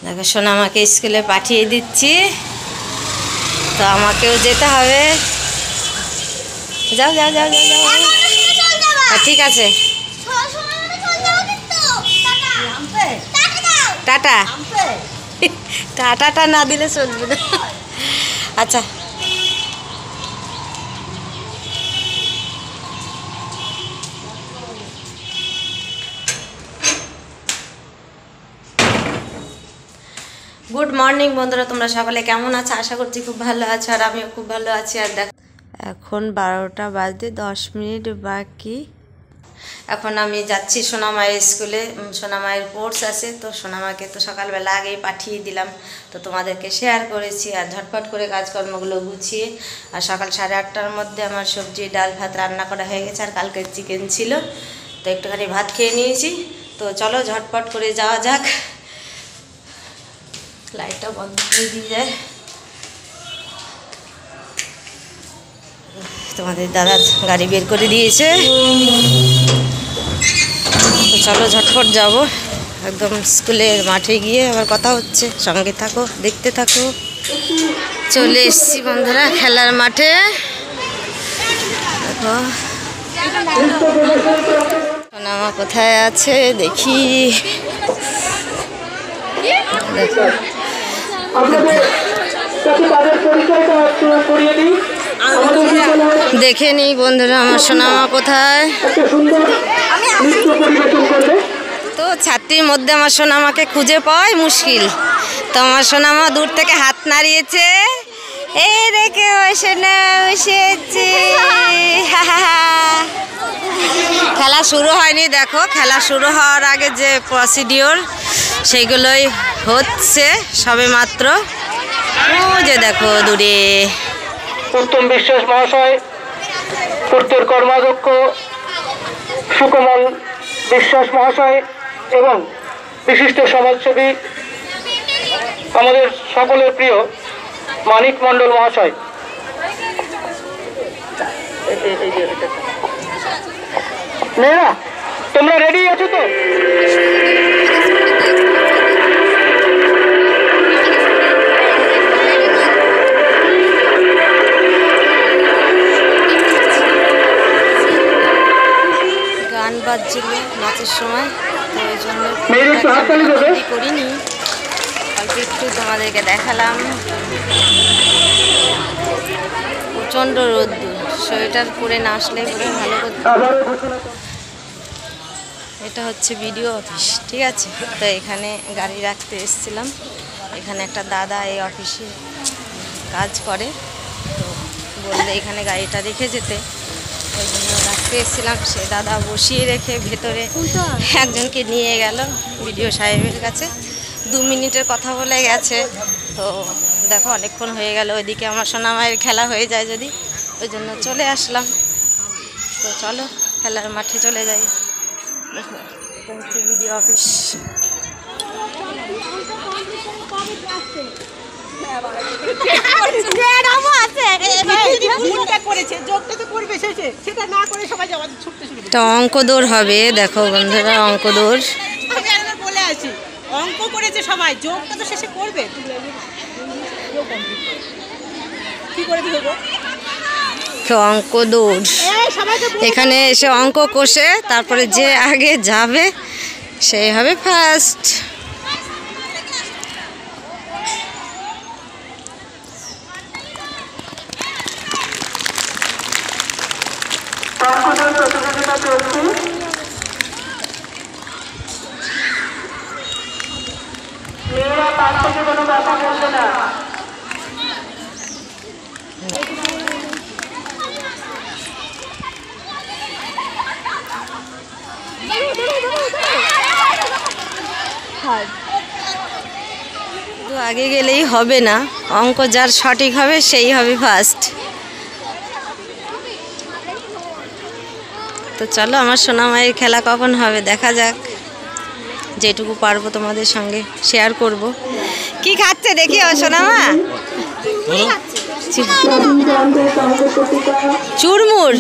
দেখো সোনা আমাকে স্কুলে পাঠিয়ে দিচ্ছি, তো আমাকেও যেতে হবে। যাও যাও যাও যাও যাও। ঠিক আছে, টাটা। টাটাটা না দিলে চলবে না। আচ্ছা, গুড মর্নিং বন্ধুরা, তোমরা সকলে কেমন আছো? আশা করছি খুব ভালো আছো, আর আমিও খুব ভালো আছি। আর দেখ, এখন 12টা বাজতে 10 মিনিট বাকি। এখন আমি যাচ্ছি সোনামায়ের স্কুলে। সোনামায়ের কোর্স আছে, তো সোনামাকে তো সকালবেলা আগেই পাঠিয়ে দিলাম, তো তোমাদেরকে শেয়ার করেছি। আর ঝটপট করে কাজকর্মগুলো গুছিয়ে, আর সকাল 8:30টার মধ্যে আমার সবজি ডাল ভাত রান্না করা হয়ে গেছে। আর কালকের চিকেন ছিল, তো একটুখানি ভাত খেয়ে নিয়েছি। তো চলো ঝটপট করে যাওয়া যাক। লাইটটা বন্ধ করে দিয়ে যায়। তোমাদের দাদা গাড়ি বের করে দিয়েছে, তো চলো ঝটপট যাব একদম স্কুলের মাঠে গিয়ে আবার কথা হচ্ছে। সঙ্গে থাকো, দেখতে থাকো। চলে এসছি বন্ধুরা খেলার মাঠে। দেখো সোনামা কোথায় আছে দেখি। দেখো দেখে নিই বন্ধুরা আমার সোনামা কোথায়। তো ছাত্রীর মধ্যে আমার সোনামাকে খুঁজে পাওয়াই মুশকিল। তো আমার সোনামা দূর থেকে হাত নাড়িয়েছে, এই দেখে সোনা এসেছে। খেলা শুরু হয়নি, দেখো খেলা শুরু হওয়ার আগে যে প্রসিডিওর সেগুলোই হচ্ছে সবে মাত্র। ও যে দেখো দূরে উত্তম বিশ্বাস মহাশয়, পূর্তের কর্মাধ্যক্ষ সুকমল বিশ্বাস মহাশয় এবং বিশিষ্ট সমাজসেবী আমাদের সকলের প্রিয় মানিক মণ্ডল মহাশয়। মেয়েরা তোমরা রেডি আছো তো? গান বাজছিল নাচের সময়, তো ওই জন্য করিনি, অল্প একটু তোমাদেরকে দেখালাম। প্রচণ্ড রোদ্দুর, সোয়েটার পরে না আসলে পুরো ভালো করতে। এটা হচ্ছে বিডিও অফিস, ঠিক আছে। তো এখানে গাড়ি রাখতে এসেছিলাম। এখানে একটা দাদা এই অফিসে কাজ করে, তো বললে এখানে গাড়িটা রেখে যেতে, ওই জন্য রাখতে এসেছিলাম। সে দাদা বসিয়ে রেখে ভেতরে একজনকে নিয়ে গেল বিডিও সাহেবের কাছে। 2 মিনিটের কথা বলে গেছে। তো দেখো অনেকক্ষণ হয়ে গেল, ওইদিকে আমার সোনামায়ের খেলা হয়ে যায় যদি, ওই জন্য চলে আসলাম। তো চলো খেলার মাঠে চলে যাই। দেখো এটা হচ্ছে বিডিও অফিস। অঙ্ক দৌড় হবে, দেখো বন্ধুরা অঙ্ক দৌড়। অঙ্ক করেছে সবাই, যোগটা তো শেষে করবে। কি করে দিব অঙ্ক দৌড়। এখানে এসে অঙ্ক কষে তারপরে যে আগে যাবে সেই হবে ফার্স্ট। প্রতিযোগিতা চলছে। মেয়েরা তার থেকে কোনো কথা বলবে না। তো আগে গেলেই হবে না, অঙ্ক যার সঠিক হবে সেই হবে ফার্স্ট। তো চলো আমার সোনামায়ের খেলা কখন হবে দেখা যাক, যেটুকু পারবো তোমাদের সঙ্গে শেয়ার করব। কি খাচ্ছে দেখি ও সোনামা? চুরমুর।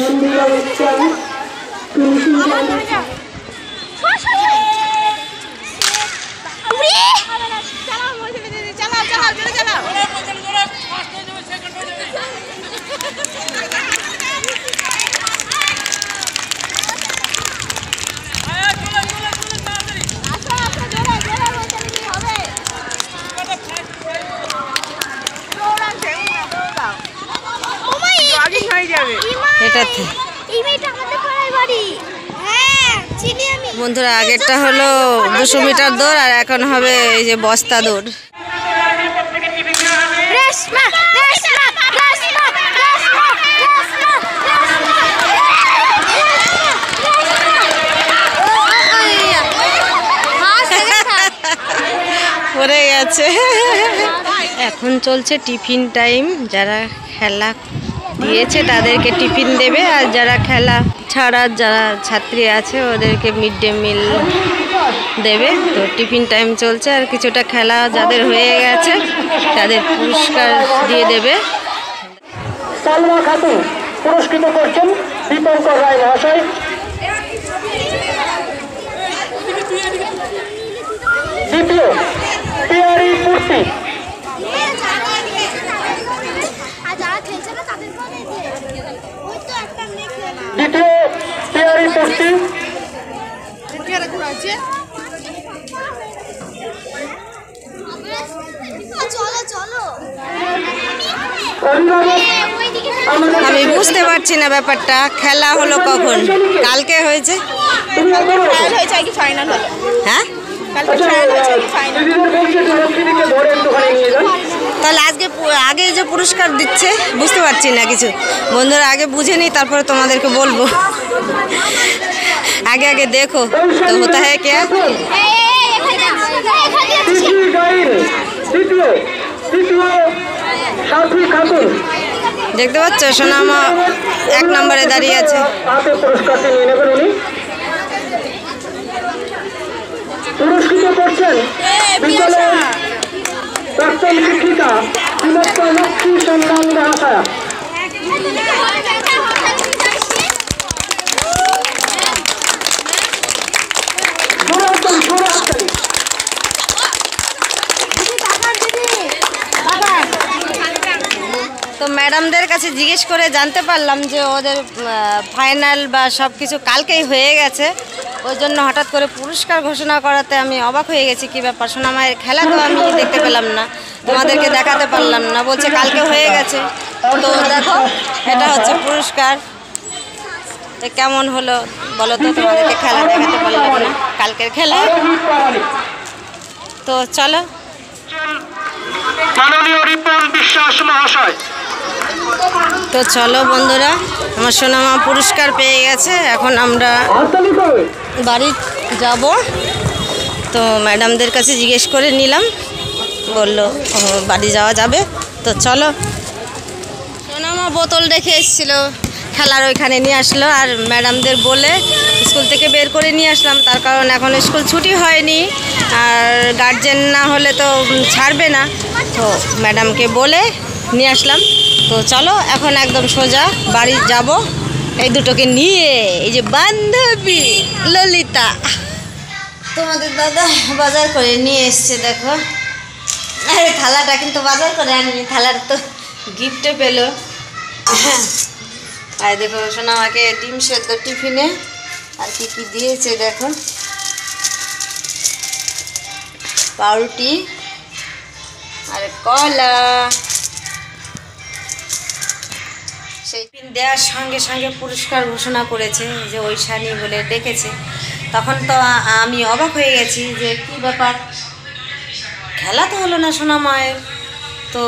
যাবে এটাতে এই মেয়েটা আমাদের পাড়ার বাড়ি। হ্যাঁ চিনি আমি। বন্ধুরা আগেরটা হলো 200 মিটার দৌড় আর এখন হবে এই যে বস্তা দৌড়। রেশমা রেশমা রেশমা রেশমা পড়ে গেছে। এখন চলছে টিফিন টাইম। যারা খেলা দিয়েছে তাদেরকে টিফিন দেবে, আর যারা খেলা ছাড়া যারা ছাত্রী আছে ওদেরকে মিড ডে মিল দেবে। তো টিফিন টাইম চলছে, আর কিছুটা খেলা যাদের হয়ে গেছে তাদের পুরস্কার দিয়ে দেবে। সালমা খাতুন পুরস্কৃত করছেন দীপঙ্কর রায় মহাশয়। দ্বিতীয় পিয়ারি পূর্তি। দ্বিতীয় পিয়ারি পূর্তি। চলো চলো অভিভাবক আমি বুঝতে পারছি না ব্যাপারটা, খেলা হলো কখন? কালকে হয়েছে? ট্রায়াল হয়েছে কি ফাইনাল হলো? হ্যাঁ, কালকে ট্রায়াল হয়েছে কি ফাইনাল? দিদিদের বলছি একটু লক্ষ্মীদিকে ধরে একটুখানি নিয়ে যান। তাহলে আগে যে পুরস্কার দিচ্ছে বুঝতে পারছি না কিছু। বন্ধুরা আগে বুঝে নিই তারপরে তোমাদেরকে বলবো। আগে দেখো তো হতা হ্যাঁ কে। কৃষি গাইন দ্বিতীয় সাথী খাতুন। দেখতে পাচ্ছ সোনামা 1 নম্বরে দাঁড়িয়ে আছে। হাতে পুরস্কারটি নিয়ে নেবেন উনি। পুরস্কৃত করছেন বিদ্যালয়ের প্রাক্তন শিক্ষিকা বিলপ্পা লক্ষ্মী সম্মান মহাশয়া। তো ম্যাডামদের কাছে জিজ্ঞেস করে জানতে পারলাম যে ওদের ফাইনাল বা সব কিছু কালকেই হয়ে গেছে, ওই জন্য হঠাৎ করে পুরস্কার ঘোষণা করাতে আমি অবাক হয়ে গেছি। কী ব্যাপার, সোনামায়ের খেলা তো আমি দেখতে পেলাম না, তোমাদেরকে দেখাতে পারলাম না, বলছে কালকে হয়ে গেছে। তো দেখো এটা হচ্ছে পুরস্কার। তো কেমন হলো বলো তো, তোমাদেরকে খেলা দেখাতে পারলাম না কালকের খেলা। তো চলো, মাননীয় রিপন বিশ্বাস মহাশয়। তো চলো বন্ধুরা, আমার সোনামা পুরস্কার পেয়ে গেছে। এখন আমরা বাড়ি যাব। তো ম্যাডামদের কাছে জিজ্ঞেস করে নিলাম, বললো বাড়ি যাওয়া যাবে। তো চলো, সোনামা বোতল রেখে এসেছিলো খেলার ওইখানে নিয়ে আসলো, আর ম্যাডামদের বলে স্কুল থেকে বের করে নিয়ে আসলাম। তার কারণ এখন স্কুল ছুটি হয়নি, আর গার্জেন না হলে তো ছাড়বে না। তো ম্যাডামকে বলে নিয়ে আসলাম। তো চলো এখন একদম সোজা বাড়ি যাব এই দুটোকে নিয়ে। এই যে বান্ধবী ললিতা, তোমাদের দাদা বাজার করে নিয়ে এসছে। দেখো আরে থালাটা কিন্তু বাজার করে আনিনি, থালার তো গিফটে পেলো। আর দেখো সোনা আমাকে ডিম সেদ্ধ টিফিনে আর কি কি দিয়েছে দেখো, পাউরুটি আর কলা। সেই টিফিন দেওয়ার সঙ্গে সঙ্গে পুরস্কার ঘোষণা করেছে, যে ঐশানী বলে ডেকেছে। তখন তো আমি অবাক হয়ে গেছি যে কী ব্যাপার, খেলা তো হলো না সোনা মায়ের, তো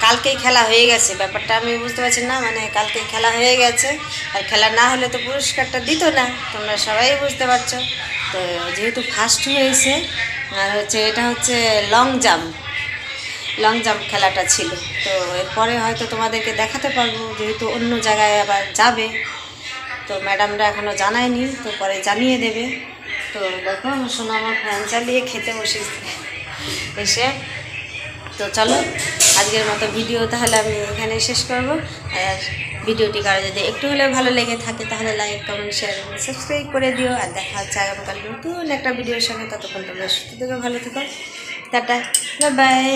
কালকেই খেলা হয়ে গেছে। ব্যাপারটা আমি বুঝতে পারছি না, মানে কালকেই খেলা হয়ে গেছে, আর খেলা না হলে তো পুরস্কারটা দিত না, তোমরা সবাই বুঝতে পারছো। তো যেহেতু ফার্স্ট হয়েছে, আর হচ্ছে এটা হচ্ছে লং জাম্প খেলাটা ছিল। তো এরপরে হয়তো তোমাদেরকে দেখাতে পারবো, যেহেতু অন্য জায়গায় আবার যাবে। তো ম্যাডামরা এখনও জানায়নি, তো পরে জানিয়ে দেবে। তো দেখো আমার সোনা আমার ফ্যান চালিয়ে খেতে বসেছে এসে। তো চলো আজকের মতো ভিডিও তাহলে আমি এখানে শেষ করব। আর ভিডিওটি কারো যদি একটু হলেও ভালো লেগে থাকে তাহলে লাইক, কমেন্ট, শেয়ার এবং সাবস্ক্রাইব করে দিও। আর দেখা হচ্ছে আগামীকাল নতুন একটা ভিডিওর সঙ্গে। ততক্ষণ তোমরা সুস্থ থেকো, ভালো থেকো, টাটা, বাই বাই।